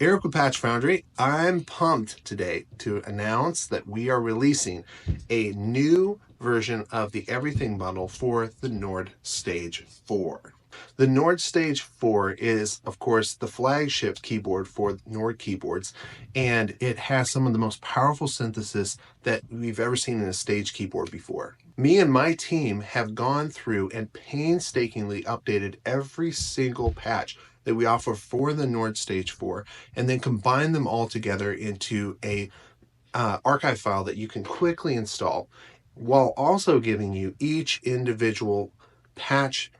Eric with Patch Foundry. I'm pumped today to announce that we are releasing a new version of the Everything Bundle for the Nord Stage 4. The Nord Stage 4 is, of course, the flagship keyboard for Nord keyboards, and it has some of the most powerful synthesis that we've ever seen in a stage keyboard before. Me and my team have gone through and painstakingly updated every single patch that we offer for the Nord Stage 4 and then combine them all together into a archive file that you can quickly install while also giving you each individual patch,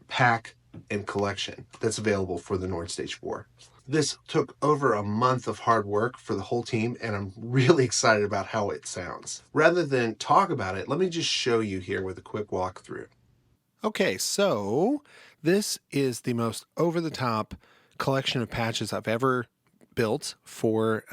pack, and collection that's available for the Nord Stage 4. This took over a month of hard work for the whole team, and I'm really excited about how it sounds. Rather than talk about it, let me just show you here with a quick walkthrough. Okay, so this is the most over-the-top collection of patches I've ever built for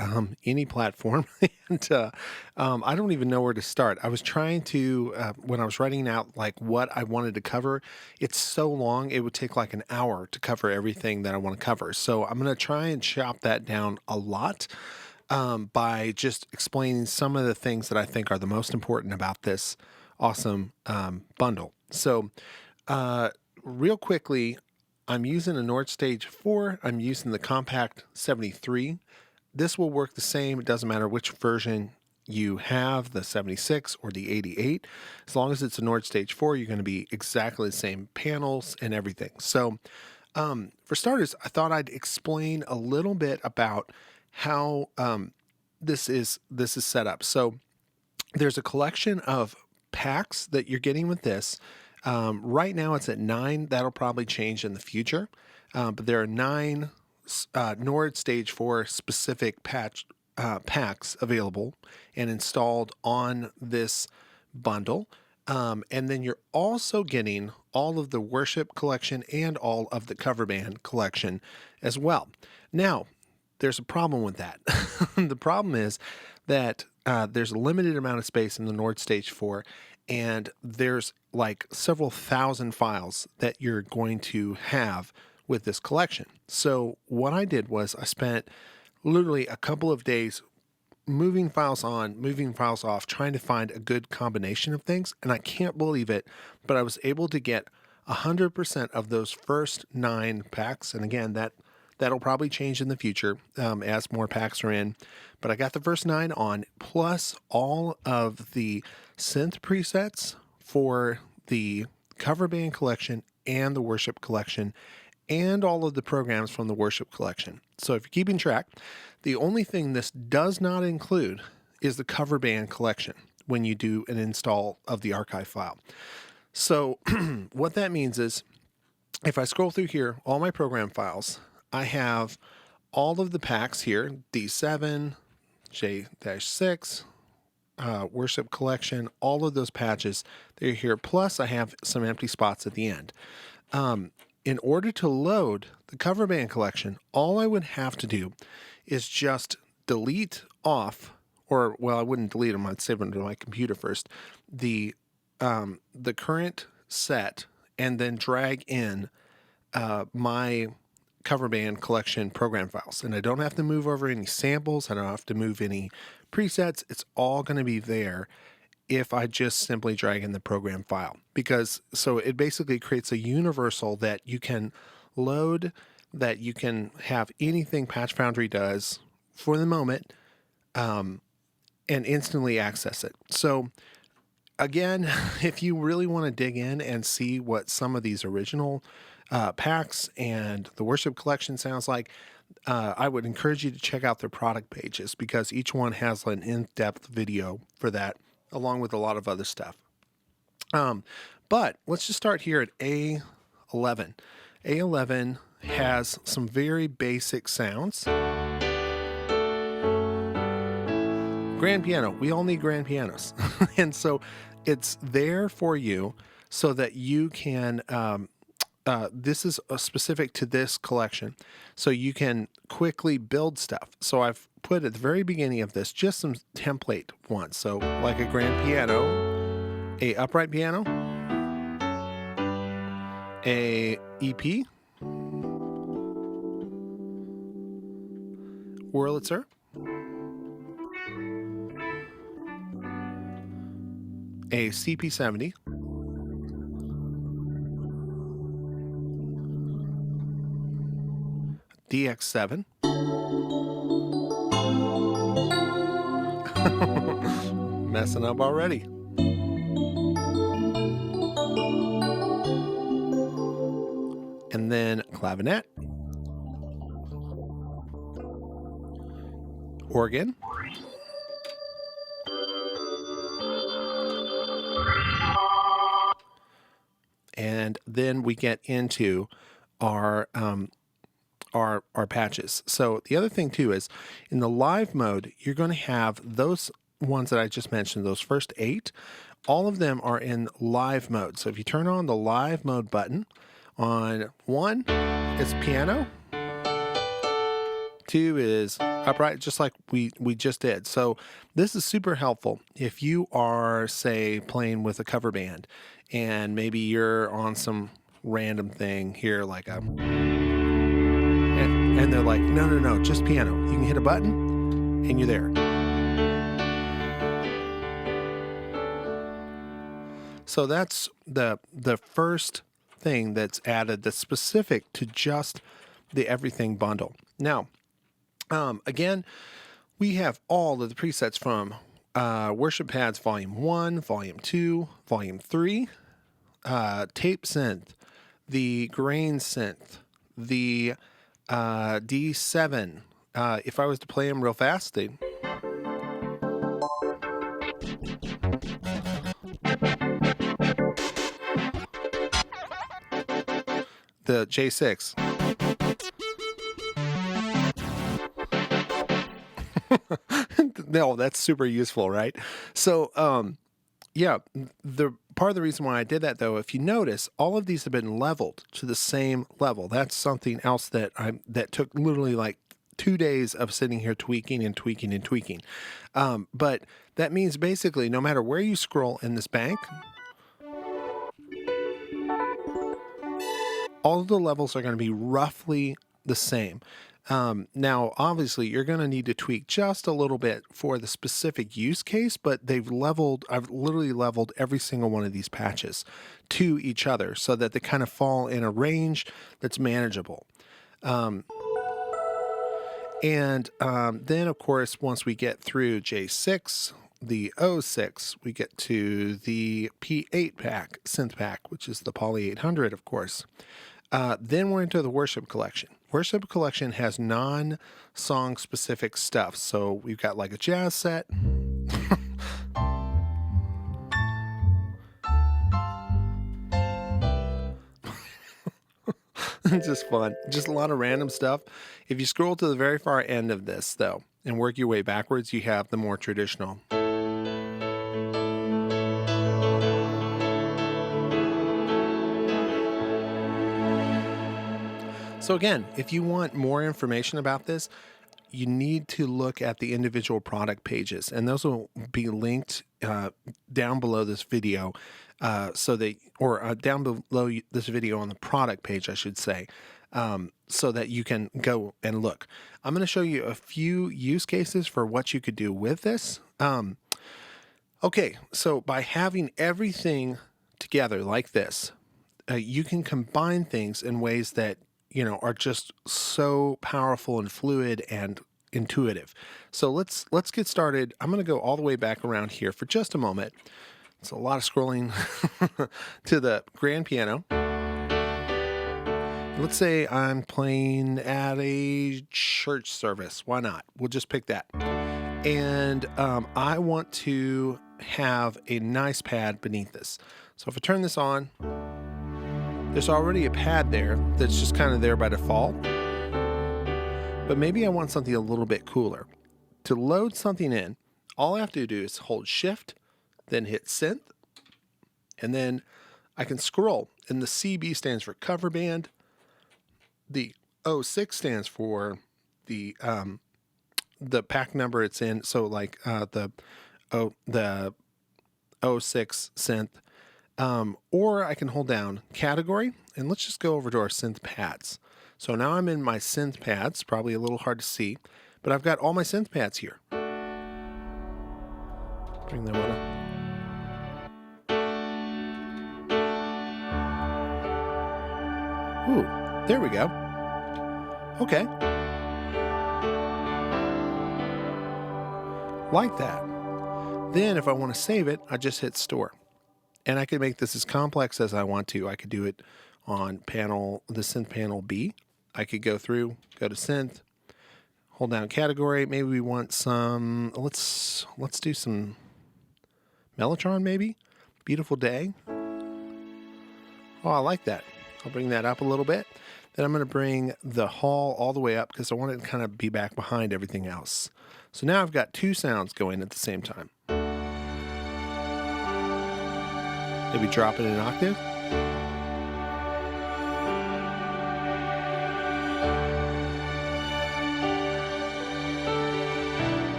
any platform, and I don't even know where to start. I was trying to, when I was writing out like what I wanted to cover, it's so long, it would take like an hour to cover everything that I want to cover. So I'm going to try and chop that down a lot by just explaining some of the things that I think are the most important about this awesome bundle. So real quickly, I'm using a Nord Stage 4. I'm using the Compact 73. This will work the same. It doesn't matter which version you have, the 76 or the 88. As long as it's a Nord Stage 4, you're going to be exactly the same panels and everything. So for starters, I thought I'd explain a little bit about how this is set up. So there's a collection of packs that you're getting with this. Right now it's at 9. That'll probably change in the future. But there are 9 Nord Stage 4 specific packs available and installed on this bundle. And then you're also getting all of the Worship collection and all of the Cover Band collection as well. Now, there's a problem with that. The problem is that there's a limited amount of space in the Nord Stage 4, and there's like several thousand files that you're going to have with this collection. So what I did was I spent literally a couple of days moving files on, moving files off, trying to find a good combination of things. And I can't believe it, but I was able to get 100% of those first 9 packs. And again, that'll probably change in the future as more packs are in. But I got the first 9 on, plus all of the synth presets for the Cover Band collection and the Worship collection, and all of the programs from the Worship collection. So if you're keeping track, the only thing this does not include is the Cover Band collection when you do an install of the archive file. So what that means is if I scroll through here, all my program files, I have all of the packs here, D7, J-6, Worship collection, all of those patches, they're here. Plus I have some empty spots at the end. In order to load the Cover Band collection, all I would have to do is just delete off, or well, I wouldn't delete them, I'd save them to my computer first, the current set, and then drag in my Cover Band collection program files. And I don't have to move over any samples. I don't have to move any presets. It's all going to be there if I just simply drag in the program file. Because so it basically creates a universal that you can load, that you can have anything Patch Foundry does for the moment and instantly access it. So again, if you really want to dig in and see what some of these original packs and the Worship collection sounds like, I would encourage you to check out their product pages, because each one has an in-depth video for that, along with a lot of other stuff. But let's just start here at A11. A11 has some very basic sounds. Grand piano. We all need grand pianos. And so it's there for you so that you can, this is specific to this collection, so you can quickly build stuff. So I've put at the very beginning of this just some template ones. So like a grand piano, a upright piano, a EP, Wurlitzer, a CP70, DX7, messing up already, and then clavinet, organ, and then we get into our patches. So the other thing too is in the live mode, you're going to have those ones that I just mentioned, those first 8, all of them are in live mode. So if you turn on the live mode button on 1, it's piano. 2 is upright, just like we just did. So this is super helpful if you are, say, playing with a cover band and maybe you're on some random thing here, like a, and they're like, no, just piano. You can hit a button and you're there. So that's the first thing that's added that's specific to just the Everything bundle. Now, again, we have all of the presets from Worship Pads Volume 1, Volume 2, Volume 3, Tape Synth, the Grain Synth, the D7. If I was to play them real fast, they'd... The J6. No, that's super useful, right? So, yeah, the part of the reason why I did that, though, if you notice, all of these have been leveled to the same level. That's something else that that took literally like 2 days of sitting here tweaking and tweaking and tweaking. But that means basically, no matter where you scroll in this bank, all of the levels are going to be roughly the same. Now, obviously, you're going to need to tweak just a little bit for the specific use case, but I've literally leveled every single one of these patches to each other so that they kind of fall in a range that's manageable. Then, of course, once we get through J6, the O6, we get to the P8 pack, synth pack, which is the Poly 800, of course. Then we're into the Worship Collection. Worship Collection has non-song specific stuff. So we've got like a jazz set. Just fun. Just a lot of random stuff. If you scroll to the very far end of this, though, and work your way backwards, you have the more traditional. So again, if you want more information about this, you need to look at the individual product pages, and those will be linked down below this video, down below this video on the product page, I should say, so that you can go and look. I'm going to show you a few use cases for what you could do with this. Okay, so by having everything together like this, you can combine things in ways that are just so powerful and fluid and intuitive. So let's get started. I'm going to go all the way back around here for just a moment. It's a lot of scrolling to the grand piano. Let's say I'm playing at a church service. Why not? We'll just pick that. And I want to have a nice pad beneath this. So if I turn this on, there's already a pad there that's just kind of there by default. But maybe I want something a little bit cooler. To load something in, all I have to do is hold Shift, then hit Synth, and then I can scroll. And the CB stands for cover band. The 06 stands for the pack number it's in. So like the 06 synth. Or I can hold down category, and let's just go over to our synth pads. So now I'm in my synth pads, probably a little hard to see, But I've got all my synth pads here. Bring them on up. Ooh, there we go. Okay. Like that. Then if I want to save it, I just hit store. And I can make this as complex as I want to. I could do it on the synth panel B. I could go through, go to synth, hold down category. Maybe we want some, let's do some Mellotron maybe. Beautiful Day. Oh, I like that. I'll bring that up a little bit. Then I'm going to bring the hall all the way up because I want it to kind of be back behind everything else. So now I've got two sounds going at the same time. Maybe drop it an octave.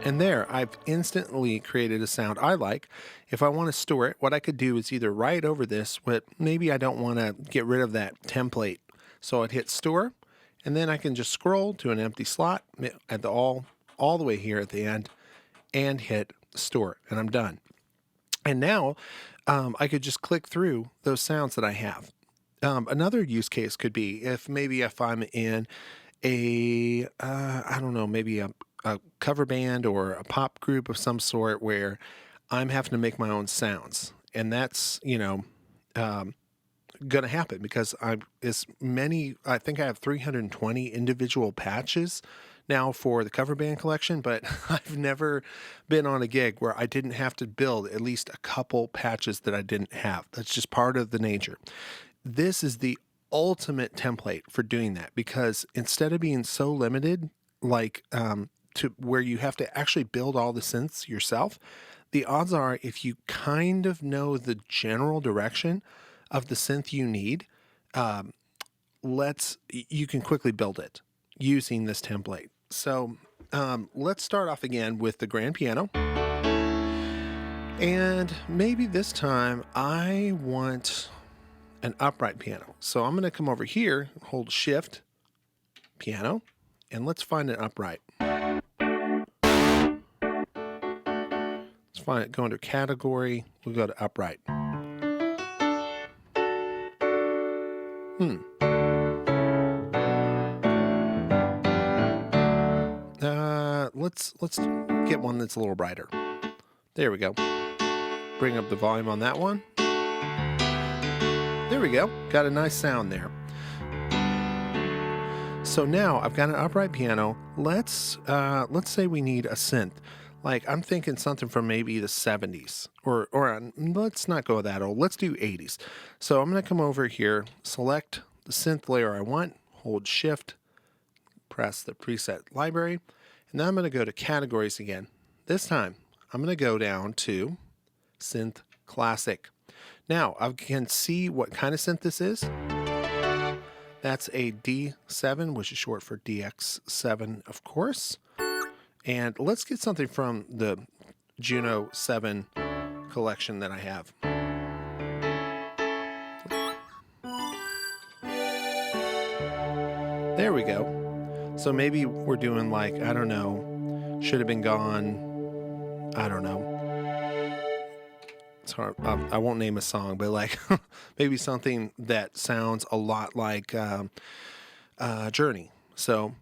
And there, I've instantly created a sound I like. If I want to store it, what I could do is either write over this, but maybe I don't want to get rid of that template. So I'd hit store, and then I can just scroll to an empty slot at the all the way here at the end, and hit store, and I'm done. And now I could just click through those sounds that I have. Another use case could be if I'm in a, I don't know, maybe a cover band or a pop group of some sort where I'm having to make my own sounds. And that's, going to happen because I think I have 320 individual patches now for the cover band collection, but I've never been on a gig where I didn't have to build at least a couple patches that I didn't have. That's just part of the nature. This is the ultimate template for doing that because instead of being so limited, like to where you have to actually build all the synths yourself, the odds are if you kind of know the general direction of the synth you need, you can quickly build it using this template. So let's start off again with the grand piano. And maybe this time I want an upright piano. So I'm going to come over here, hold shift, piano, and let's find an upright. Let's find it, go under category, we'll go to upright. Let's get one that's a little brighter. There we go. Bring up the volume on that one. There we go. Got a nice sound there. So now I've got an upright piano. Let's say we need a synth. Like I'm thinking something from maybe the 70s or let's not go that old. Let's do 80s. So I'm going to come over here, select the synth layer I want, hold shift, press the preset library, and then I'm going to go to categories again. This time I'm going to go down to synth classic. Now I can see what kind of synth this is. That's a D7, which is short for DX7, of course. And let's get something from the Juno 7 collection that I have. There we go. So maybe we're doing like, I don't know, Should Have Been Gone, I don't know. It's hard. I won't name a song, but like maybe something that sounds a lot like Journey. So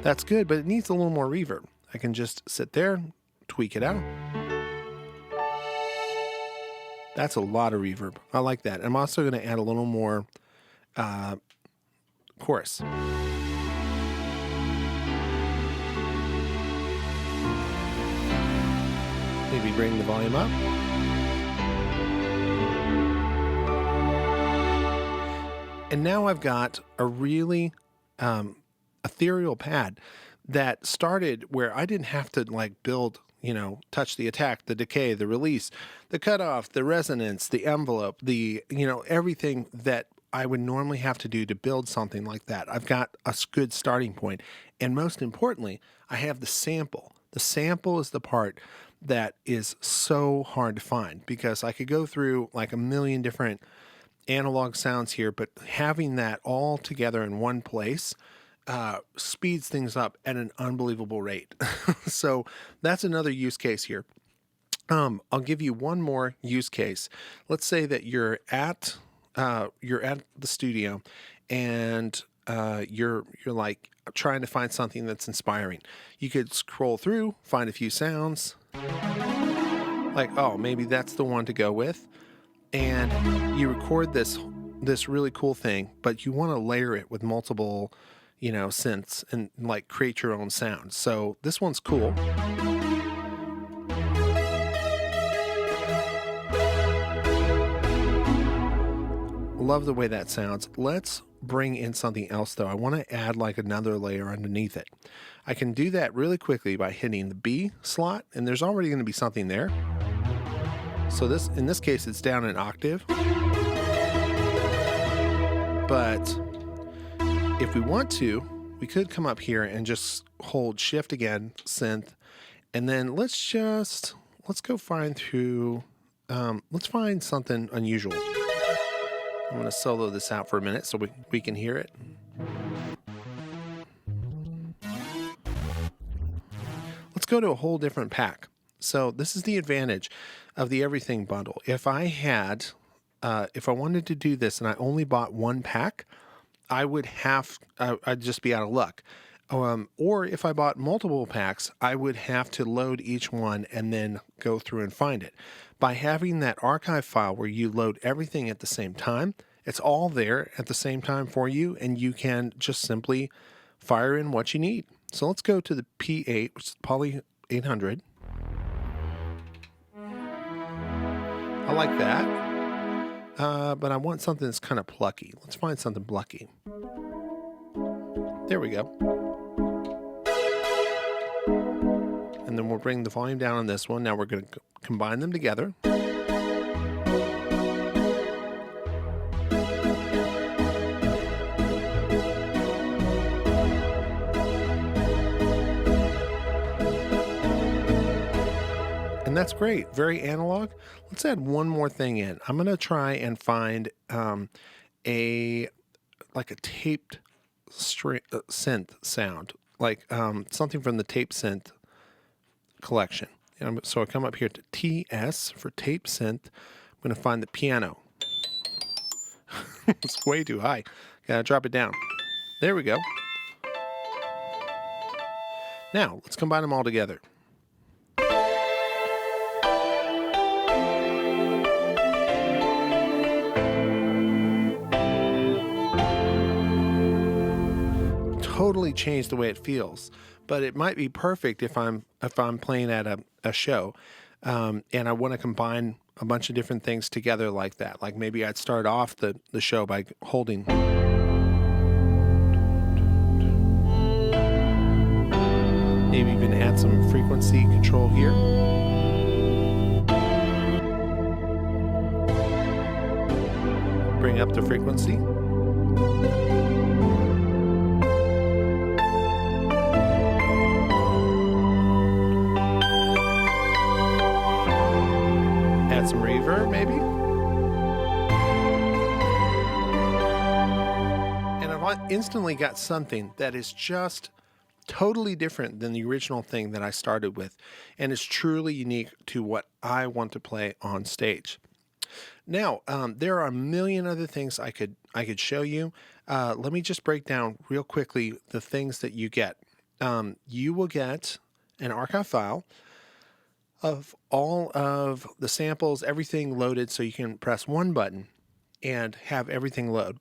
that's good, but it needs a little more reverb. I can just sit there, tweak it out. That's a lot of reverb. I like that. I'm also going to add a little more chorus. Maybe bring the volume up. And now I've got a really ethereal pad that started where I didn't have to like build, touch the attack, the decay, the release, the cutoff, the resonance, the envelope, everything that I would normally have to do to build something like that. I've got a good starting point. And most importantly, I have the sample The sample is the part that is so hard to find, because I could go through like a million different analog sounds here, but having that all together in one place speeds things up at an unbelievable rate. So that's another use case here. I'll give you one more use case. Let's say that you're at the studio, and you're like trying to find something that's inspiring. You could scroll through, find a few sounds, like, oh, maybe that's the one to go with, and you record this really cool thing, but you want to layer it with multiple, synths, and like create your own sound. So this one's cool. Love the way that sounds. Let's bring in something else though. I want to add like another layer underneath it. I can do that really quickly by hitting the B slot, and there's already going to be something there. So in this case, it's down an octave. But if we want to, we could come up here and just hold Shift again, synth, and then let's go find through, let's find something unusual. I'm going to solo this out for a minute so we can hear it. Let's go to a whole different pack. So this is the advantage of the Everything bundle. If I wanted to do this and I only bought one pack, I'd just be out of luck. Or if I bought multiple packs, I would have to load each one and then go through and find it. By having that archive file where you load everything at the same time, it's all there at the same time for you, and you can just simply fire in what you need. So let's go to the P8, which is Poly 800. I like that, but I want something that's kind of plucky. Let's find something plucky. There we go. And then we'll bring the volume down on this one. Now we're going to combine them together. And that's great. Very analog. Let's add one more thing in. I'm going to try and find a taped synth sound, like something from the tape synth collection. So I come up here to TS for tape synth. I'm going to find the piano. It's way too high. Gotta drop it down. There we go. Now let's combine them all together. Totally change the way it feels, but it might be perfect if I'm playing at a show, and I want to combine a bunch of different things together like that. Like maybe I'd start off the show by holding, maybe even add some frequency control here. Bring up the frequency. Add some reverb, maybe. And I've instantly got something that is just totally different than the original thing that I started with, and is truly unique to what I want to play on stage. Now, there are a million other things I could show you. Let me just break down real quickly the things that you get. You will get an archive file of all of the samples, everything loaded, so you can press one button and have everything load.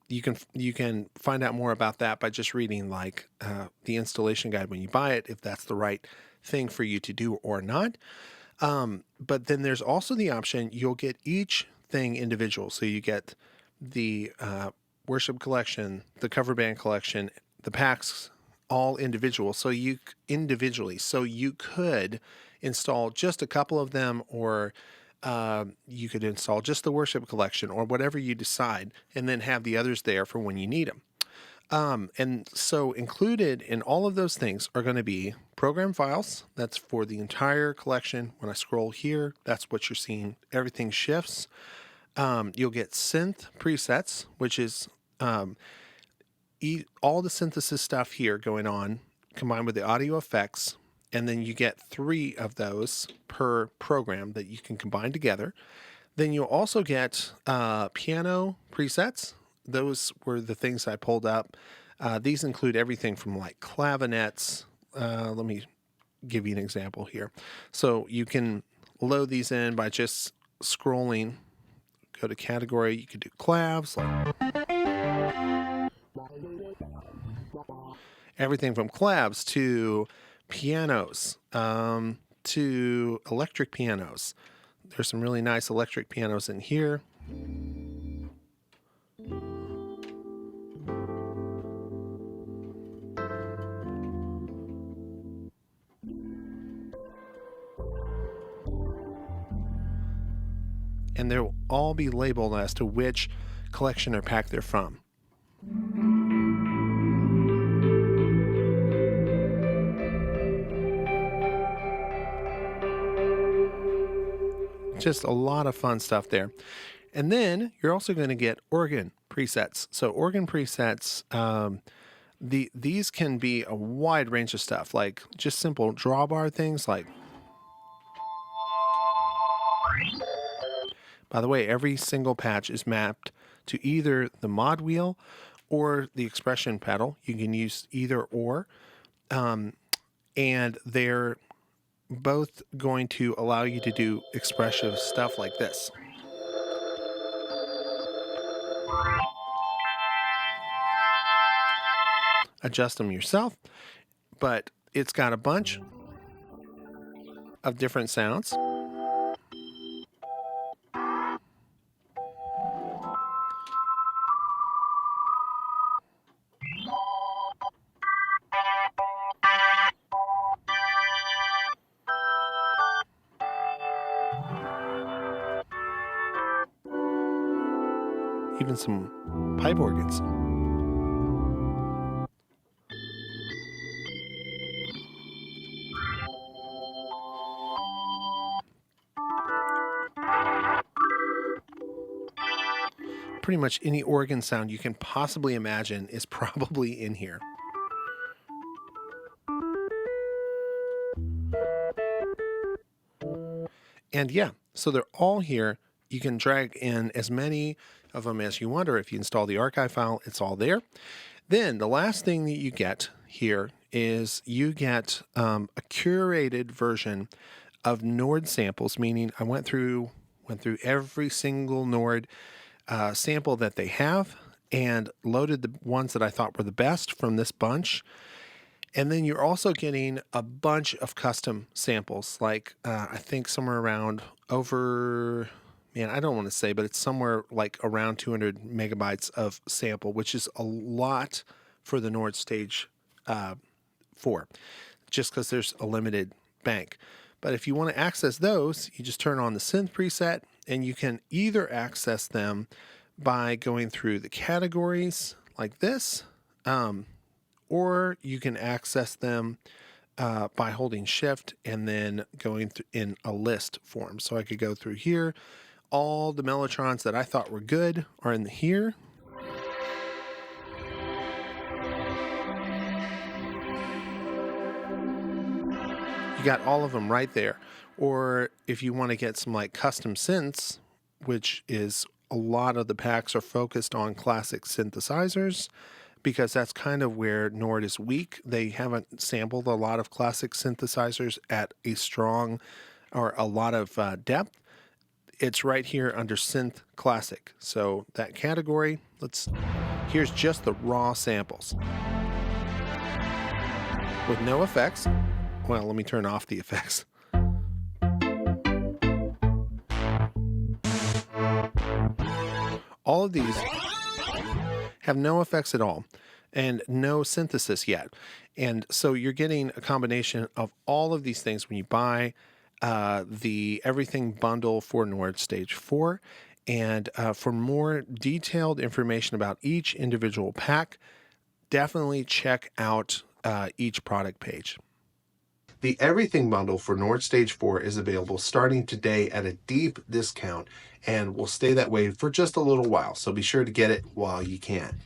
You can find out more about that by just reading like the installation guide when you buy it, if that's the right thing for you to do or not. But then there's also the option, you'll get each thing individual. So you get the worship collection, the cover band collection, the packs, all individual. So you could install just a couple of them, or you could install just the worship collection, or whatever you decide, and then have the others there for when you need them. And so included in all of those things are going to be program files. That's for the entire collection. When I scroll here, that's what you're seeing. Everything shifts. You'll get synth presets, which is all the synthesis stuff here going on combined with the audio effects. And then you get 3 of those per program that you can combine together. Then you'll also get piano presets. Those were the things I pulled up. These include everything from like clavinets. Let me give you an example here. So you can load these in by just scrolling. Go to category. You could do clavs, everything from clavs to pianos, to electric pianos. There's some really nice electric pianos in here. And they'll all be labeled as to which collection or pack they're from. Just a lot of fun stuff there. And then you're also going to get organ presets. So organ presets, these can be a wide range of stuff, like just simple drawbar things like, by the way, every single patch is mapped to either the mod wheel or the expression pedal. You can use either or. And they're both going to allow you to do expressive stuff like this. Adjust them yourself, but it's got a bunch of different sounds. Even some pipe organs. Pretty much any organ sound you can possibly imagine is probably in here. And yeah, so they're all here. You can drag in as many of them as you want, or if you install the archive file, it's all there. Then the last thing that you get here is you get a curated version of Nord samples, meaning I went through every single Nord sample that they have and loaded the ones that I thought were the best from this bunch. And then you're also getting a bunch of custom samples, like I think somewhere around over, man, I don't want to say, but it's somewhere like around 200 megabytes of sample, which is a lot for the Nord Stage 4, just because there's a limited bank. But if you want to access those, you just turn on the synth preset, and you can either access them by going through the categories like this, or you can access them by holding shift and then going in a list form. So I could go through here. All the Mellotrons that I thought were good are in here. You got all of them right there. Or if you want to get some like custom synths, which is a lot of the packs are focused on classic synthesizers, because that's kind of where Nord is weak. They haven't sampled a lot of classic synthesizers at a strong or a lot of depth. It's right here under Synth Classic. So that category, here's just the raw samples with no effects. Well, let me turn off the effects. All of these have no effects at all and no synthesis yet. And so you're getting a combination of all of these things when you buy the Everything bundle for Nord Stage 4. And for more detailed information about each individual pack, definitely check out each product page. The Everything Bundle for Nord Stage 4 is available starting today at a deep discount and will stay that way for just a little while, so be sure to get it while you can.